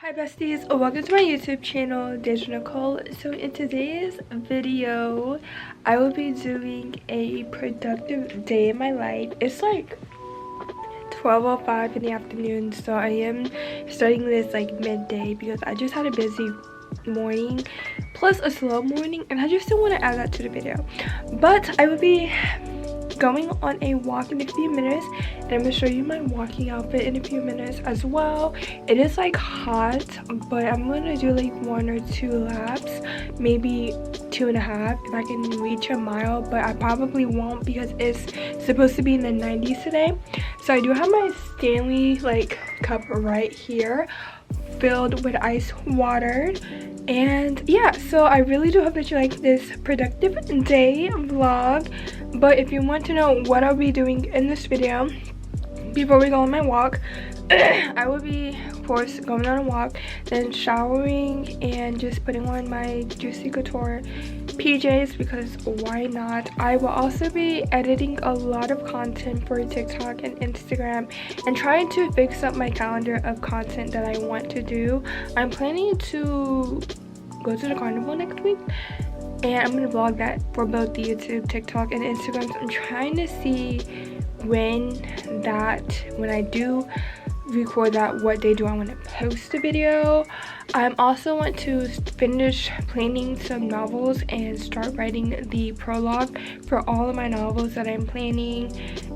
Hi besties, welcome to my YouTube channel, Dajah Nicole. So in today's video, I will be doing a productive day in my life. It's like 12:05 in the afternoon, so I am starting this like midday because I just had a busy morning plus a slow morning and I just don't want to add that to the video. But I will be going on a walk in a few minutes and I'm gonna show you my walking outfit in a few minutes as well. It is like hot, but I'm gonna do like 1 or 2 laps, maybe 2.5 if I can reach a mile, but I probably won't because it's supposed to be in the 90s today. So I do have my Stanley like cup right here filled with ice water. And yeah, so I really do hope that you like this productive day vlog. But if you want to know what I'll be doing in this video before we go on my walk, I will be of course going on a walk, then showering and just putting on my Juicy Couture PJs because why not. I will also be editing a lot of content for TikTok and Instagram and trying to fix up my calendar of content that I want to do. I'm planning to go to the carnival next week and I'm gonna vlog that for both the YouTube, TikTok, and Instagram. So I'm trying to see when I do record that, what day do I want to post a video. I also want to finish planning some novels and start writing the prologue for all of my novels that I'm planning,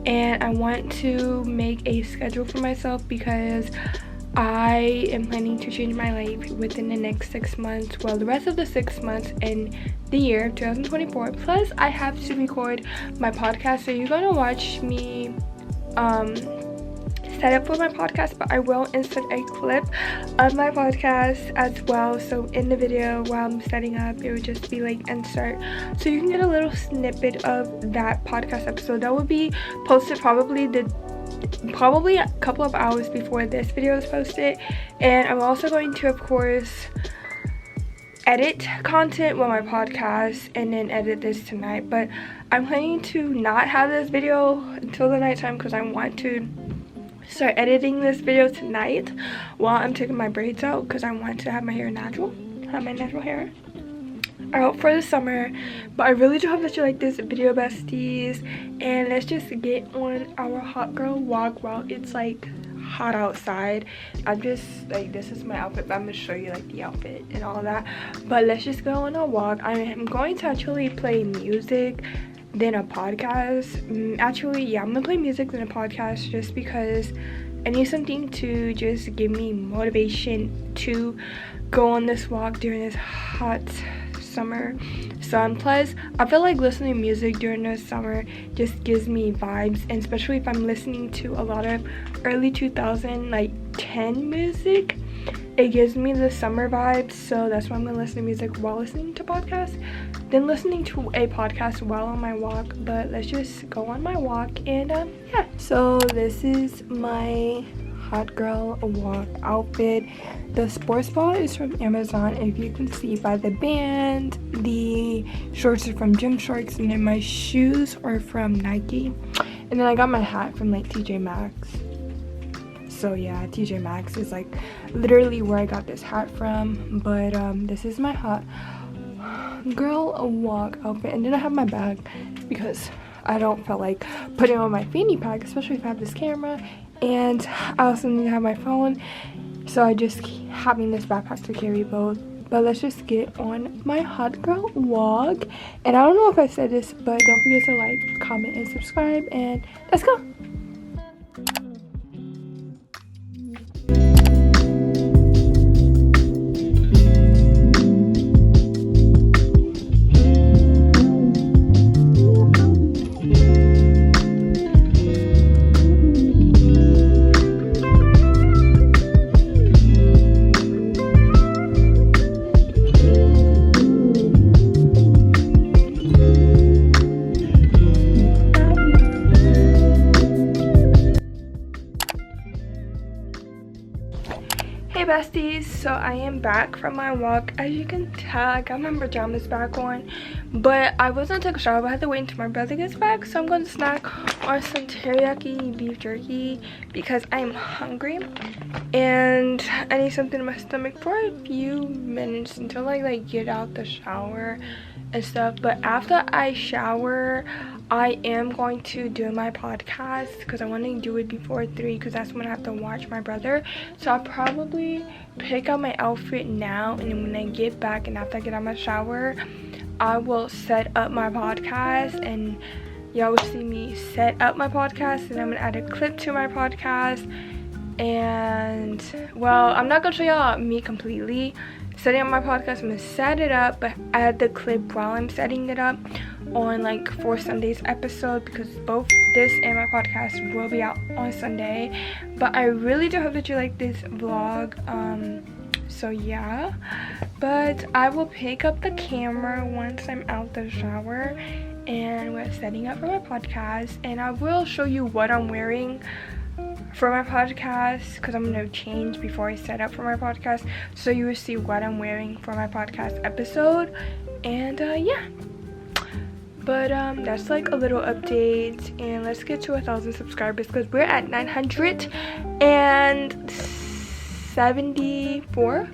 and I want to make a schedule for myself because I am planning to change my life within the next 6 months, well the rest of the 6 months in the year 2024. Plus I have to record my podcast, so you're gonna watch me set up for my podcast, but I will insert a clip of my podcast as well. So in the video while I'm setting up, it would just be like insert, so you can get a little snippet of that podcast episode that will be posted probably a couple of hours before this video is posted. And I'm also going to of course edit content with my podcast and then edit this tonight, but I'm planning to not have this video until the nighttime because I want to start editing this video tonight while I'm taking my braids out because I want to have my hair natural, have my natural hair out for the summer. But I really do hope that you like this video, besties, and let's just get on our hot girl walk while it's like hot outside. I'm just like, this is my outfit, but I'm gonna show you like the outfit and all that. But let's just go on a walk. I am going to actually play music than a podcast. Actually, yeah, I'm gonna play music than a podcast just because I need something to just give me motivation to go on this walk during this hot summer sun. Plus I feel like listening to music during the summer just gives me vibes, and especially if I'm listening to a lot of early 2000 like 10 music, it gives me the summer vibes. So that's why I'm gonna listen to music while listening to podcasts, then listening to a podcast while on my walk. But let's just go on my walk and yeah, so this is my hot girl walk outfit. The sports bra is from Amazon, if you can see by the band. The shorts are from Gymshark, and then my shoes are from Nike, and then I got my hat from like TJ Maxx. So yeah, TJ Maxx is like literally where I got this hat from. But this is my hot girl walk outfit, and then I have my bag because I don't feel like putting on my fanny pack, especially if I have this camera, and I also need to have my phone, so I just keep having this backpack to carry both. But let's just get on my hot girl walk. And I don't know if I said this, but don't forget to like, comment, and subscribe, and let's go. besties, so I am back from my walk. As you can tell, I got my pajamas back on, but I was gonna take a shower, but I had to wait until my brother gets back. So I'm gonna snack on some teriyaki beef jerky because I am hungry and I need something in my stomach for a few minutes until I like get out the shower and stuff. But after I shower, I am going to do my podcast because I want to do it before 3 because that's when I have to watch my brother. So I'll probably pick out my outfit now, and then when I get back and after I get out my shower, I will set up my podcast and y'all will see me set up my podcast, and I'm gonna add a clip to my podcast. And well, I'm not gonna show y'all me completely setting up my podcast. I'm gonna set it up but add the clip while I'm setting it up on like for Sunday's episode, because both this and my podcast will be out on Sunday. But I really do hope that you like this vlog. So yeah, but I will pick up the camera once I'm out the shower and we're setting up for my podcast, and I will show you what I'm wearing for my podcast because I'm gonna change before I set up for my podcast, so you will see what I'm wearing for my podcast episode. And yeah, but that's like a little update, and let's get to 1,000 subscribers because we're at 974,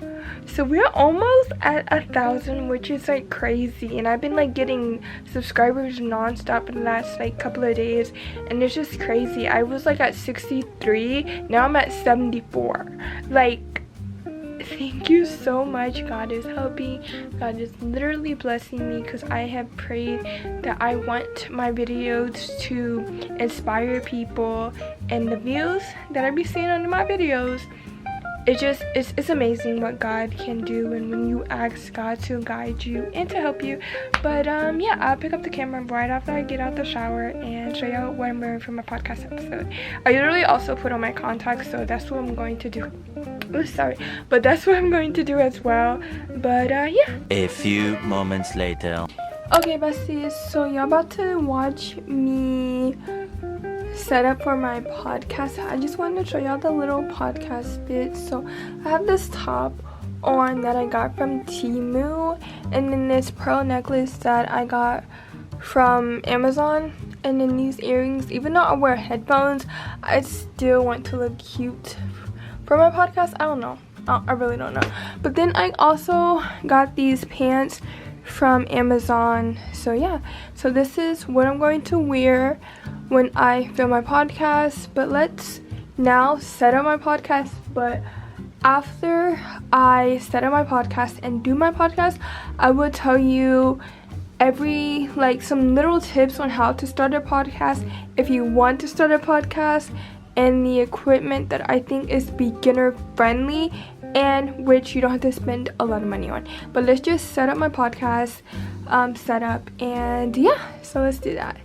so we're almost at 1,000, which is like crazy. And I've been like getting subscribers non-stop in the last like couple of days, and it's just crazy. I was like at 63, now I'm at 74. Like, thank you so much. God is helping. God is literally blessing me because I have prayed that I want my videos to inspire people, and the views that I be seeing on my videos, it's amazing what God can do, and when you ask God to guide you and to help you. But yeah, I'll pick up the camera right after I get out the shower and show you what I'm wearing for my podcast episode. I literally also put on my contacts, so that's what I'm going to do. Oh, sorry, but that's what I'm going to do as well. But yeah, a few moments later. Okay besties, so y'all about to watch me set up for my podcast. I just wanted to show y'all the little podcast bit. So I have this top on that I got from Temu, and then this pearl necklace that I got from Amazon, and then these earrings. Even though I wear headphones, I still want to look cute for my podcast. I don't know, I really don't know. But then I also got these pants from Amazon. So yeah, so this is what I'm going to wear when I film my podcast. But let's now set up my podcast. But after I set up my podcast and do my podcast, I will tell you some little tips on how to start a podcast if you want to start a podcast, and the equipment that I think is beginner friendly and which you don't have to spend a lot of money on. But let's just set up my podcast setup, and yeah, so let's do that.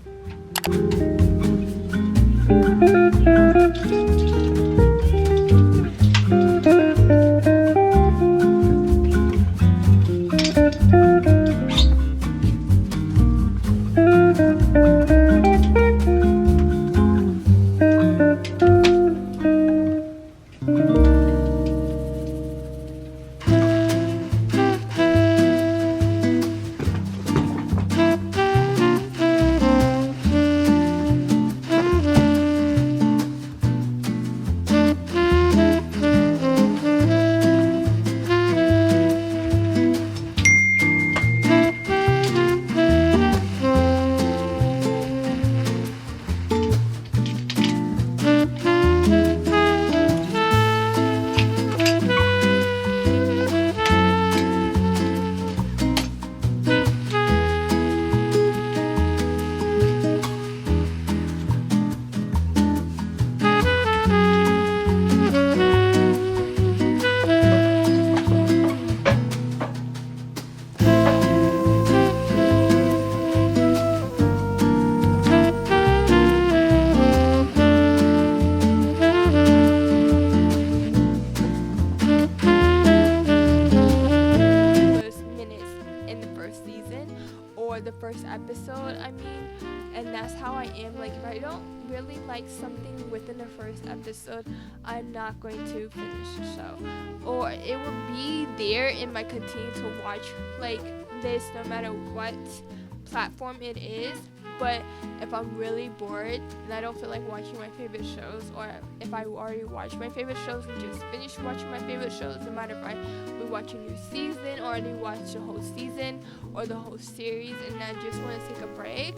season or the first episode, I mean. And that's how I am. Like, if I don't really like something within the first episode, I'm not going to finish the show. Or it will be there in my continue to watch like this no matter what platform it is. But if I'm really bored and I don't feel like watching my favorite shows, or if I already watched my favorite shows and just finished watching my favorite shows, no matter if I will watch a new season or already watch the whole season or the whole series and I just want to take a break,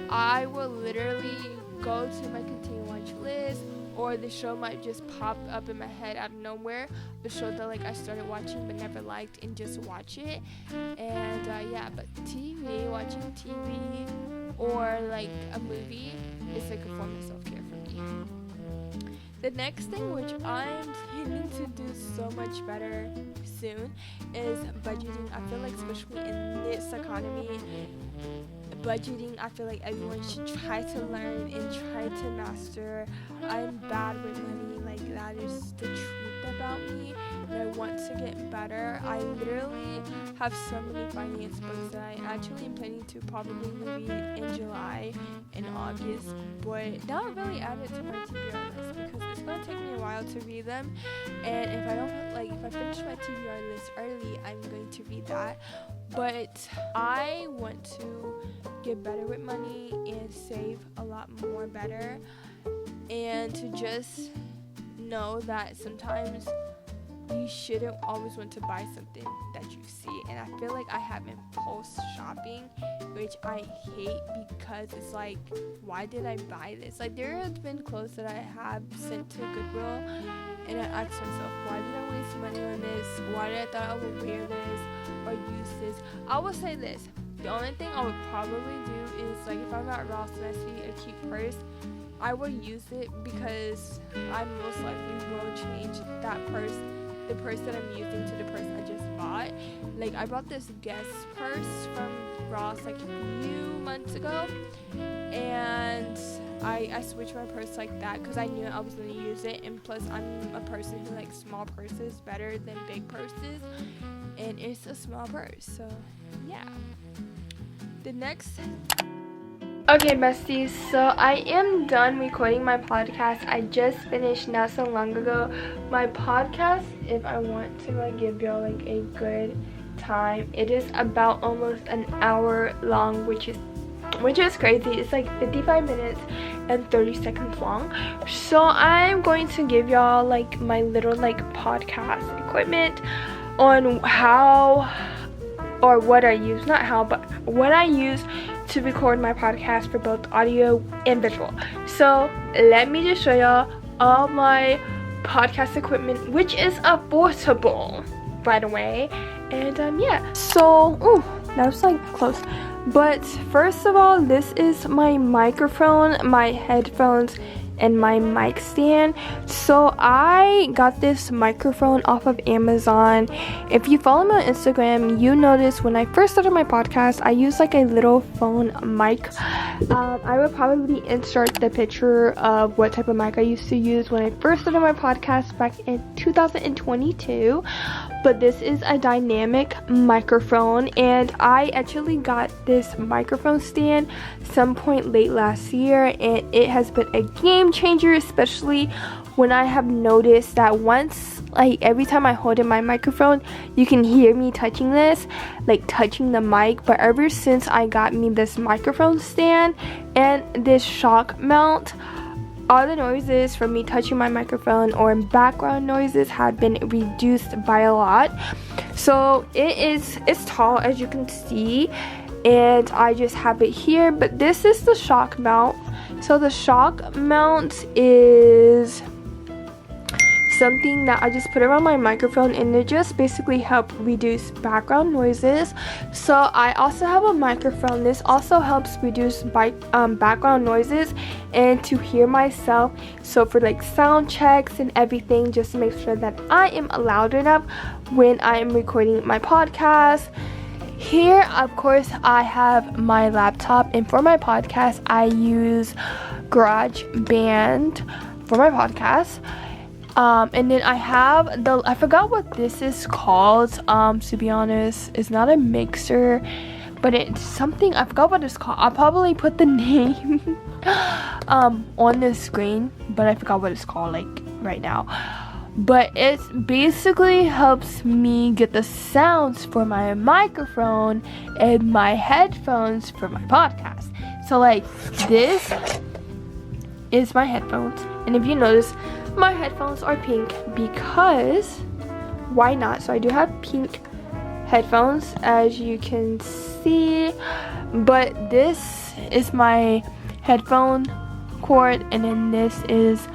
I will literally go to my continue watch list, or the show might just pop up in my head out of nowhere, the show that like I started watching but never liked, and just watch it. And yeah, but watching TV or like a movie is like a form of self-care for me. The next thing, which I'm planning to do so much better soon, is budgeting. I feel like especially in this economy, budgeting, I feel like everyone should try to learn and try to master. I'm bad with money, like that is the truth about me, and I want to get better. I literally have so many finance books that I actually am planning to probably read in July and August, but not really add it to my TBR list because it's going to take me a while to read them. And if I finish my TBR list early, I'm going to read that. But I want to get better with money and save a lot more better, and to just know that sometimes you shouldn't always want to buy something that you see. And I feel like I have impulse shopping, which I hate because it's like, why did I buy this? Like, there have been clothes that I have sent to Goodwill and I ask myself, why did I waste money on this? Why did I thought I would wear this or use this? I will say this, the only thing I would probably do is, like, if I'm at Ross and I see a cute purse, I will use it because I most likely will change that purse, the purse that I'm using, to the purse I just bought. Like, I bought this Guess purse from Ross like a few months ago, and I switched my purse like that because I knew I was going to use it, and plus I'm a person who likes small purses better than big purses, and it's a small purse, so yeah. The next... Okay, besties, so I am done recording my podcast. I just finished not so long ago my podcast. If I want to like give y'all like a good time, it is about almost an hour long, which is crazy. It's like 55 minutes and 30 seconds long. So I'm going to give y'all like my little like podcast equipment on how, or what I use, not how, but what I use to record my podcast for both audio and visual. So let me just show y'all all my podcast equipment, which is affordable, by the way. And yeah, so that was like close. But first of all, this is my microphone, my headphones, and my mic stand. So I got this microphone off of Amazon. If you follow me on Instagram, you notice when I first started my podcast, I used like a little phone mic. I would probably insert the picture of what type of mic I used to use when I first started my podcast back in 2022. But this is a dynamic microphone, and I actually got this microphone stand some point late last year, and it has been a game changer, especially when I have noticed that once, like every time I hold in my microphone, you can hear me touching this, like touching the mic. But ever since I got me this microphone stand and this shock mount, all the noises from me touching my microphone or background noises have been reduced by a lot. So it's tall, as you can see, and I just have it here. But this is the shock mount. So the shock mount is something that I just put around my microphone, and it just basically helps reduce background noises. So I also have a microphone. This also helps reduce background noises and to hear myself. So for like sound checks and everything, just to make sure that I am loud enough when I am recording my podcast. Here, of course, I have my laptop, and for my podcast, I use GarageBand for my podcast. And then I have I forgot what this is called, to be honest. It's not a mixer. but it's something, I forgot what it's called. I'll probably put the name on the screen, but I forgot what it's called like right now. But it basically helps me get the sounds for my microphone and my headphones for my podcast. So like this is my headphones, and if you notice, my headphones are pink because why not? So I do have pink headphones, as you can see, but this is my headphone cord, and then this is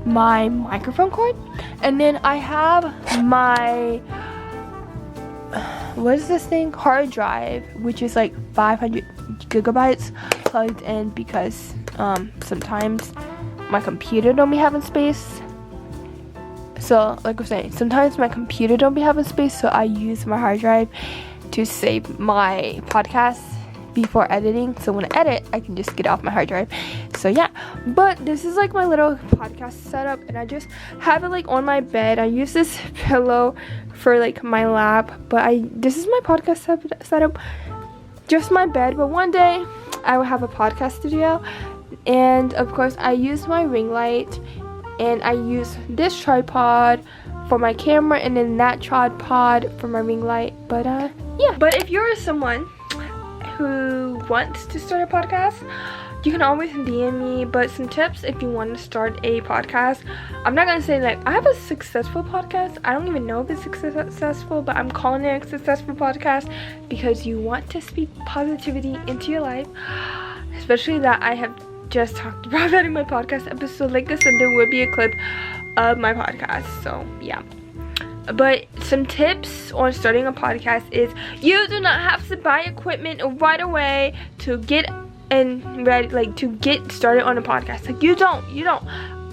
my microphone cord, and then I have my what is this thing, hard drive, which is like 500 gigabytes plugged in because sometimes my computer don't be having space. So like I was saying, sometimes my computer don't be having space, so I use my hard drive to save my podcast before editing, so when I edit I can just get off my hard drive. So yeah, but this is like my little podcast setup, and I just have it like on my bed. I use this pillow for like my lap, but this is my podcast setup, just my bed. But one day I will have a podcast studio, and of course I use my ring light, and I use this tripod for my camera, and then that tripod for my ring light. But yeah, but if you're someone who wants to start a podcast, you can always DM me. But some tips if you want to start a podcast, I'm not gonna say like I have a successful podcast. I don't even know if it's successful, but I'm calling it a successful podcast because you want to speak positivity into your life, especially that I have just talked about that in my podcast episode. Like I said, there would be a clip of my podcast, so yeah. But some tips on starting a podcast is you do not have to buy equipment right away to get ready, like to get started on a podcast. Like you don't.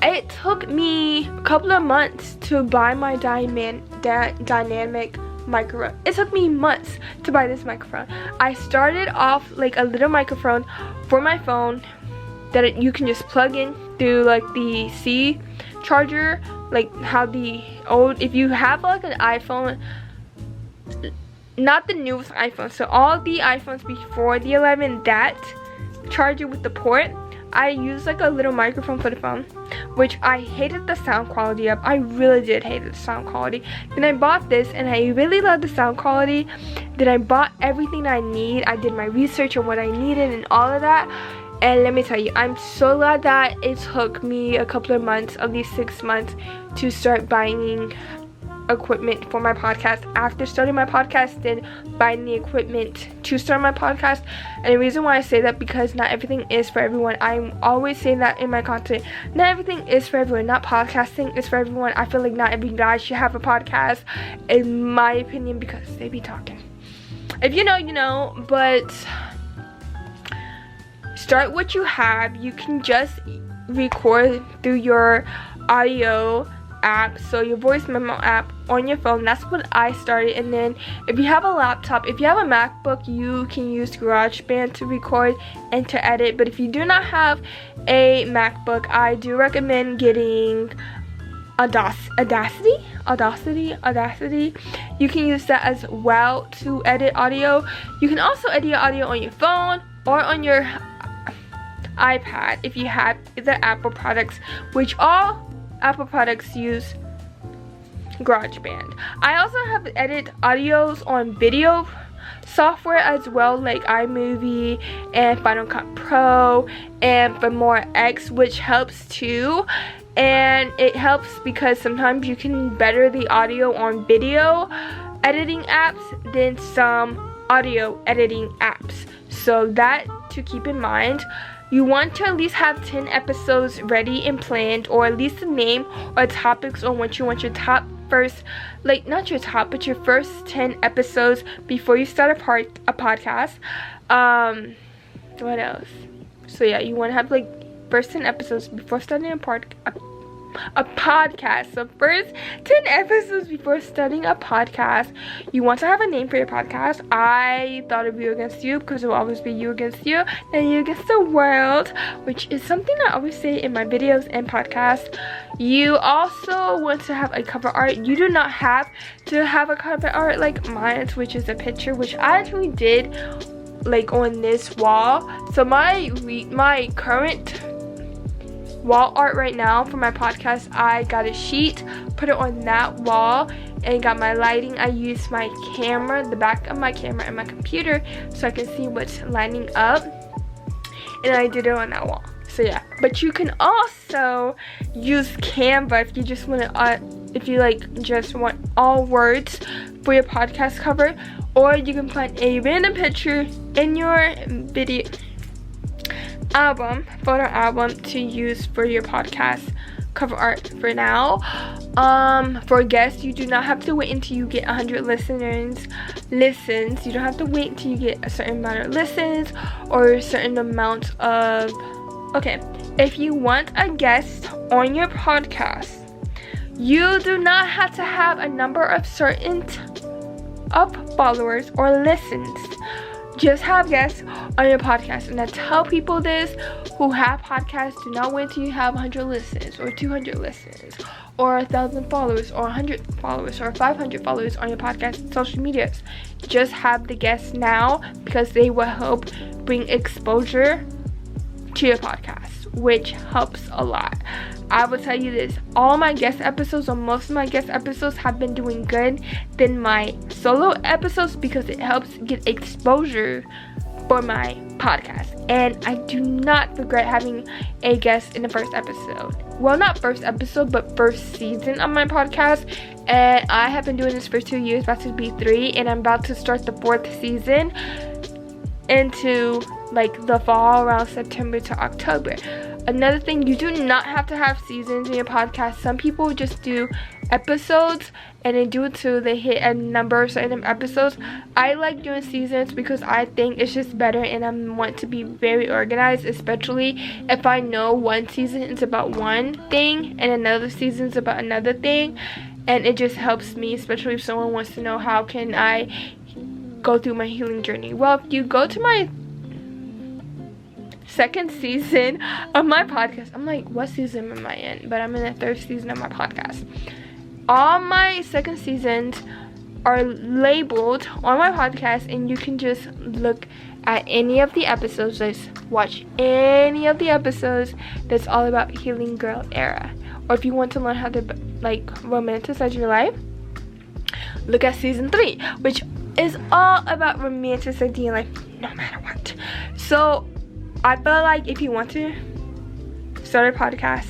It took me a couple of months to buy my dynamic microphone. It took me months to buy this microphone. I started off like a little microphone for my phone that you can just plug in through like the C charger, like how the old, if you have like an iPhone, not the newest iPhone, so all the iPhones before the 11, that charger with the port, I use like a little microphone for the phone, which I hated the sound quality of. I really did hate the sound quality. Then I bought this, and I really loved the sound quality. Then I bought everything I need. I did my research on what I needed and all of that. And let me tell you, I'm so glad that it took me a couple of months, at least 6 months, to start buying equipment for my podcast. After starting my podcast, then buying the equipment to start my podcast. And the reason why I say that, because not everything is for everyone. I'm always saying that in my content. Not everything is for everyone. Not podcasting is for everyone. I feel like not every guy should have a podcast, in my opinion, because they be talking. If you know, you know. But start what you have. You can just record through your audio app, so your voice memo app on your phone. That's what I started. And then if you have a laptop, if you have a MacBook, you can use GarageBand to record and to edit. But if you do not have a MacBook, I do recommend getting Audacity. You can use that as well to edit audio. You can also edit audio on your phone or on your iPad if you have the Apple products, which all Apple products use GarageBand. I also have edit audios on video software as well, like iMovie and Final Cut Pro and Premiere X, which helps too. And it helps because sometimes you can better the audio on video editing apps than some audio editing apps. So that to keep in mind. You want to at least have 10 episodes ready and planned, or at least a name or topics on what you want your top first, like not your top, but your first 10 episodes before you start a podcast. What else? So yeah, you want to have like first 10 episodes before starting a podcast. So first 10 episodes before starting a podcast. You want to have a name for your podcast. I thought of You Against You, because it will always be you against you and you against the world, which is something I always say in my videos and podcasts. You also want to have a cover art. You do not have to have a cover art like mine, which is a picture, which I actually did like on this wall. So my current wall art right now for my podcast, I got a sheet, put it on that wall, and got my lighting. I used my camera, the back of my camera, and my computer so I can see what's lining up, and I did it on that wall. So yeah, but you can also use Canva if you just want to if you like just want all words for your podcast cover, or you can put a random picture in your video photo album to use for your podcast cover art. For now, for guests, you do not have to wait until you get 100 listens. You don't have to wait until you get a certain amount of listens or a certain amount of, okay, if you want a guest on your podcast, you do not have to have a number of certain of followers or listens. Just have guests on your podcast. And I tell people this who have podcasts, do not wait till you have 100 listens or 200 listens or 1,000 followers or 100 followers or 500 followers on your podcast and social medias. Just have the guests now, because they will help bring exposure to your podcast, which helps a lot. I will tell you this, all my guest episodes, or most of my guest episodes, have been doing good than my solo episodes, because it helps get exposure for my podcast. And I do not regret having a guest in the first episode. Well, not first episode, but first season of my podcast. And I have been doing this for 2 years, about to be 3, and I'm about to start the 4th season into like the fall, around September to October. Another thing, you do not have to have seasons in your podcast. Some people just do episodes, and they do it till they hit a number of certain episodes. I like doing seasons because I think it's just better, and I want to be very organized, especially if I know one season is about one thing and another season is about another thing, and it just helps me, especially if someone wants to know how can I go through my healing journey. Well, if you go to my 2nd season of my podcast, I'm like, what season am I in? But I'm in the 3rd season of my podcast. All my 2nd seasons are labeled on my podcast, and you can just look at any of the episodes, just watch any of the episodes that's all about healing girl era. Or if you want to learn how to like romanticize your life, look at season 3, which is all about romanticizing your life no matter what. So I feel like if you want to start a podcast,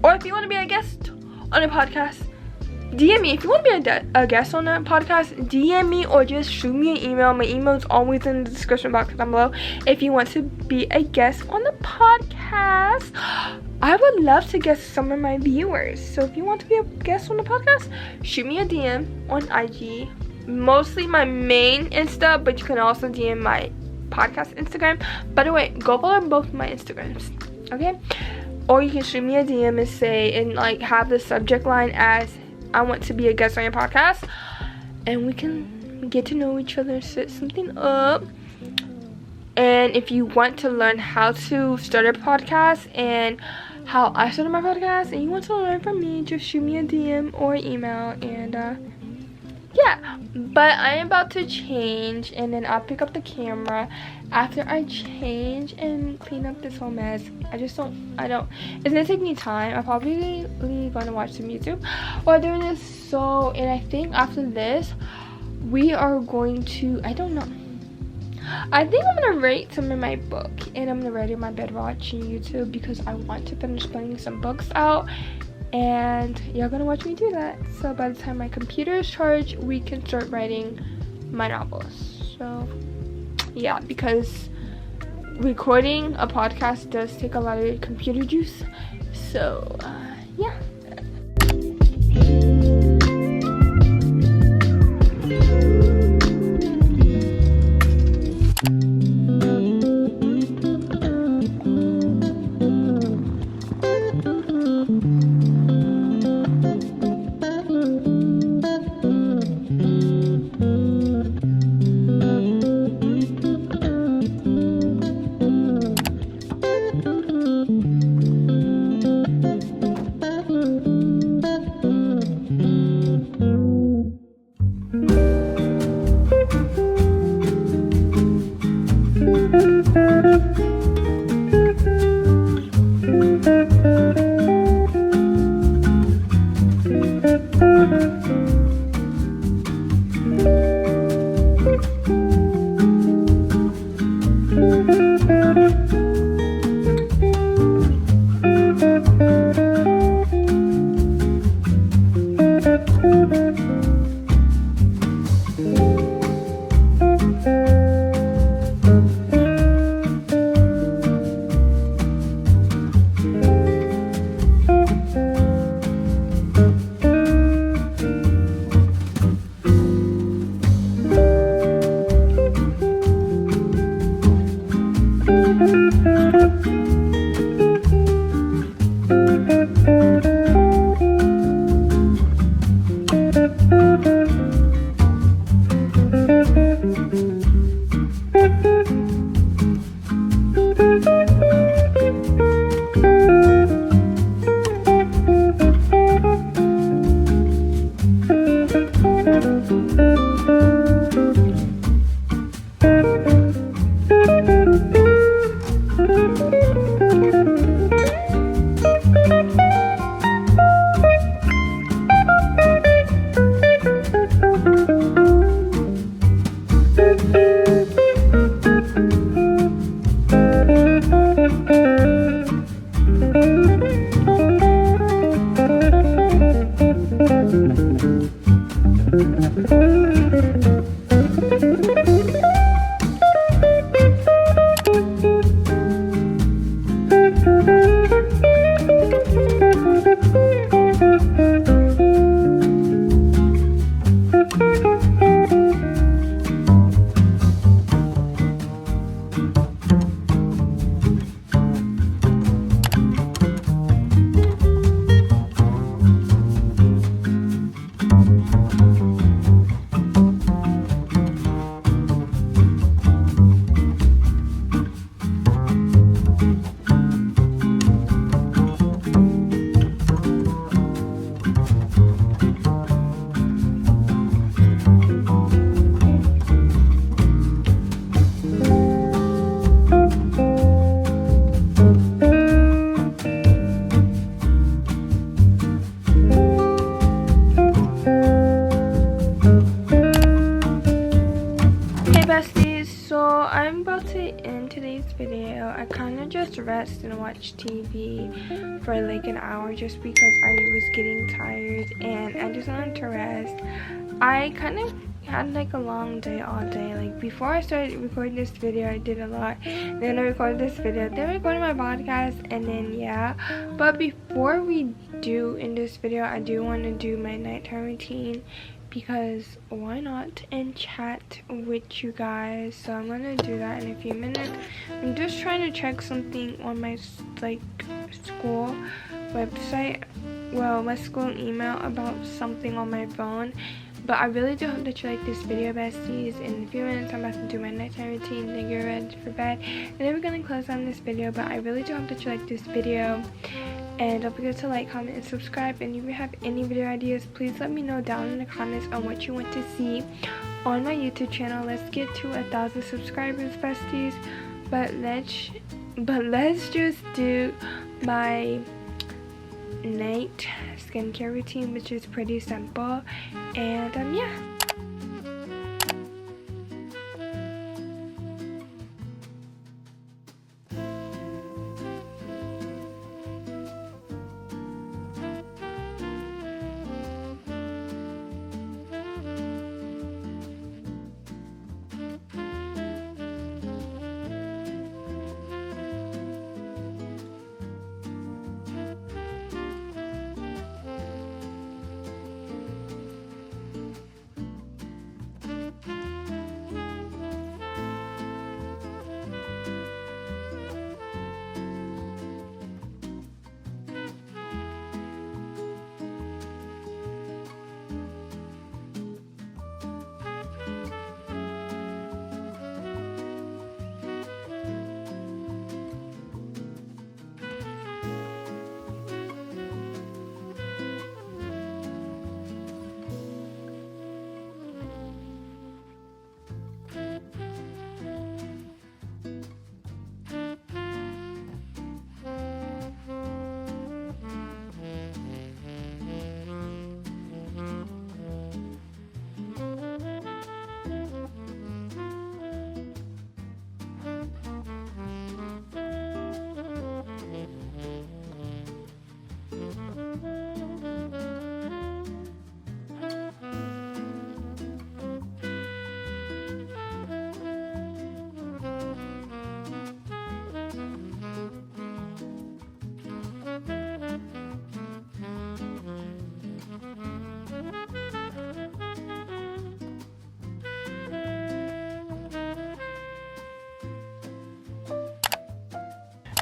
or if you want to be a guest on a podcast, DM me. If you want to be a guest on a podcast, DM me or just shoot me an email. My email is always in the description box down below. If you want to be a guest on the podcast, I would love to guest some of my viewers. So if you want to be a guest on the podcast, shoot me a DM on IG. Mostly my main Insta, but you can also DM my podcast Instagram. By the way, go follow both my Instagrams, okay? Or you can shoot me a DM and say, and like have the subject line as I want to be a guest on your podcast, and we can get to know each other, set something up. And if you want to learn how to start a podcast and how I started my podcast, and you want to learn from me, just shoot me a DM or email. And yeah, but I am about to change, and then I'll pick up the camera after I change and clean up this whole mess. It's gonna take me time. I'm probably gonna watch some YouTube while doing this. So, and I think after this, we are going to, I don't know, I think I'm gonna rate some of my book, and I'm gonna write in my bed watching YouTube, because I want to finish putting some books out, and you're gonna watch me do that. So by the time my computer is charged, we can start writing my novels. So yeah, because recording a podcast does take a lot of computer juice. So yeah. Besties, so I'm about to end today's video. I kind of just rest and watch TV for like an hour just because I was getting tired and I just wanted to rest. I kind of had like a long day all day. Like before I started recording this video, I did a lot. Then I recorded this video, then I recorded my podcast, and then yeah. But before we do in this video, I do want to do my nighttime routine, because why not, and chat with you guys. So I'm gonna do that in a few minutes. I'm just trying to check something on my like school website, well, my school email about something on my phone. But I really do hope that you like this video, besties. In a few minutes, I'm about to do my nighttime routine, then get ready for bed, and then we're gonna close on this video. But I really do hope that you like this video. And don't forget to like, comment, and subscribe. And if you have any video ideas, please let me know down in the comments on what you want to see on my YouTube channel. Let's get to 1,000 subscribers, besties. But let's just do my night skincare routine, which is pretty simple. And yeah.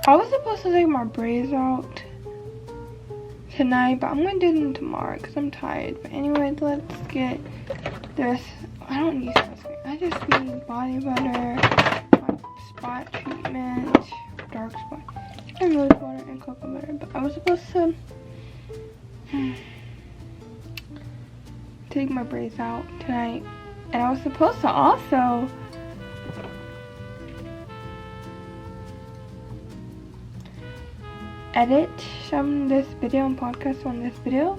I was supposed to take my braids out tonight, but I'm gonna do them tomorrow because I'm tired. But anyway, let's get this. I don't need sunscreen. I just need body butter, my spot treatment, dark spot, and rose water and cocoa butter. But I was supposed to take my braids out tonight, and I was supposed to also edit some this video and podcast on this video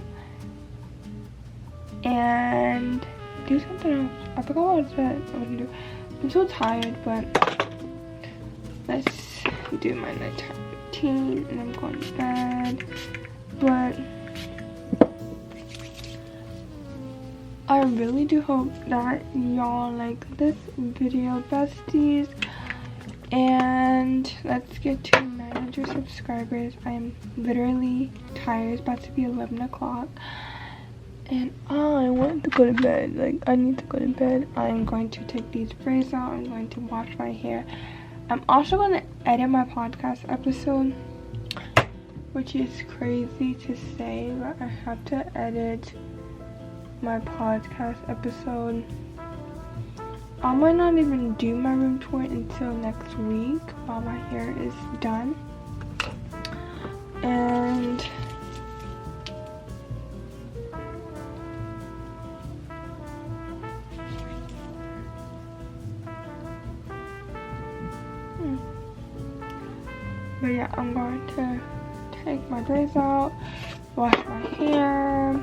and do something else. I forgot what I said I was gonna do. I'm so tired, but let's do my nighttime routine and I'm going to bed. But I really do hope that y'all like this video, besties. And let's get to 900 subscribers. I am literally tired. It's about to be 11 o'clock. And I want to go to bed. Like, I need to go to bed. I'm going to take these braids out. I'm going to wash my hair. I'm also going to edit my podcast episode, which is crazy to say, but I have to edit my podcast episode. I might not even do my room tour until next week while my hair is done. And but yeah, I'm going to take my braids out, wash my hair,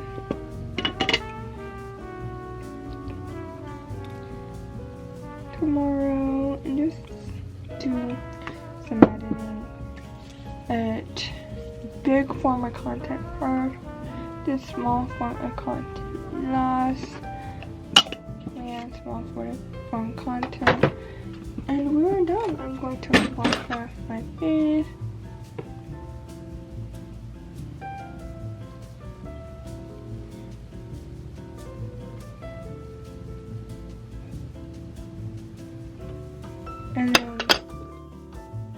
tomorrow, and just do some editing. Edit big form of content first, this small form of content last, and small form content, and we're done. I'm going to wash off my face. And then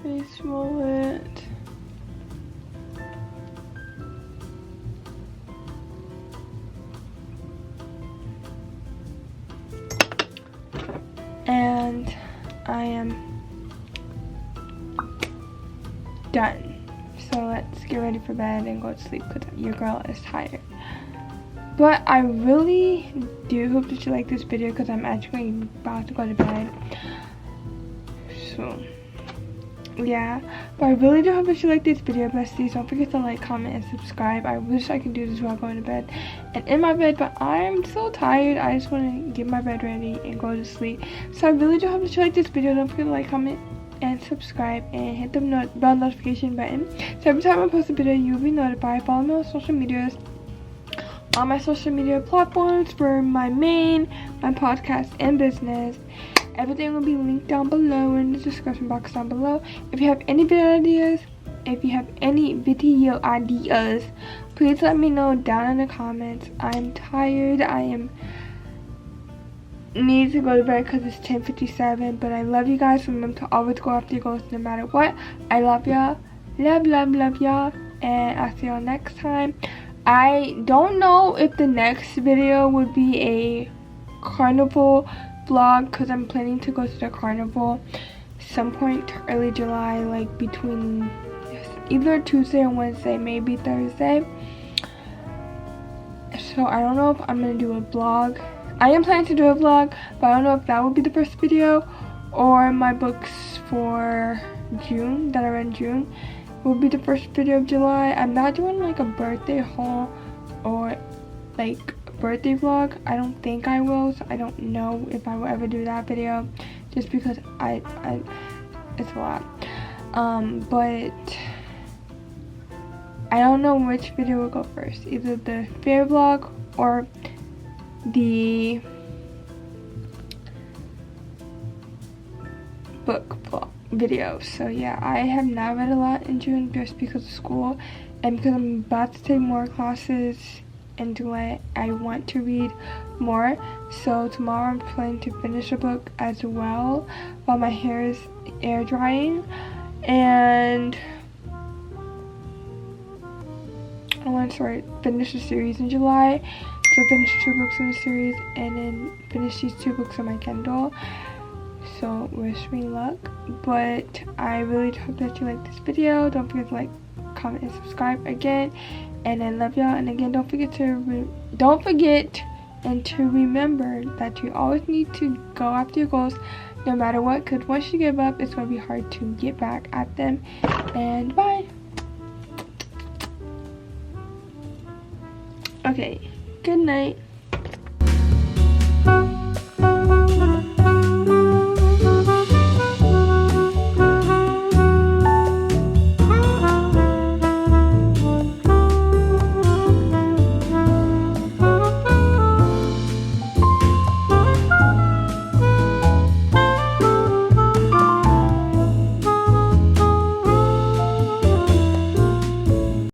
face roll it. And I am done. So let's get ready for bed and go to sleep because your girl is tired. But I really do hope that you like this video because I'm actually about to go to bed. So yeah, but I really do hope that you like this video, besties. Don't forget to like, comment, and subscribe. I wish I could do this while going to bed and in my bed, but I'm so tired. I just want to get my bed ready and go to sleep. So I really do hope that you like this video. Don't forget to like, comment, and subscribe, and hit the bell notification button so every time I post a video you'll be notified. Follow me on social medias, on my social media platforms for my podcast and business. Everything will be linked down below in the description box down below. If you have any video ideas, please let me know down in the comments. I'm tired. Need to go to bed because it's 10:57, but I love you guys. Remember to always go after your goals no matter what. I love y'all. Love y'all. And I'll see y'all next time. I don't know if the next video would be a carnival vlog because I'm planning to go to the carnival some point early July, like between either Tuesday or Wednesday, maybe Thursday. So I don't know if I'm gonna do a vlog. I am planning to do a vlog, but I don't know if that will be the first video or my books for June that I read in June will be the first video of July. I'm not doing like a birthday haul or like birthday vlog. I don't think I will, so I don't know if I will ever do that video just because it's a lot. But I don't know which video will go first, either the fair vlog or the book vlog video. So yeah, I have not read a lot in June just because of school and because I'm about to take more classes and I want to read more. So tomorrow I'm planning to finish a book as well while my hair is air drying. and I want to finish the series in July. So finish 2 books in the series and then finish these 2 books on my Kindle. So wish me luck. But I really hope that you like this video. Don't forget to like, comment, and subscribe again. And I love y'all. And again, don't forget and to remember that you always need to go after your goals no matter what, because once you give up, it's going to be hard to get back at them. And bye. Okay, good night.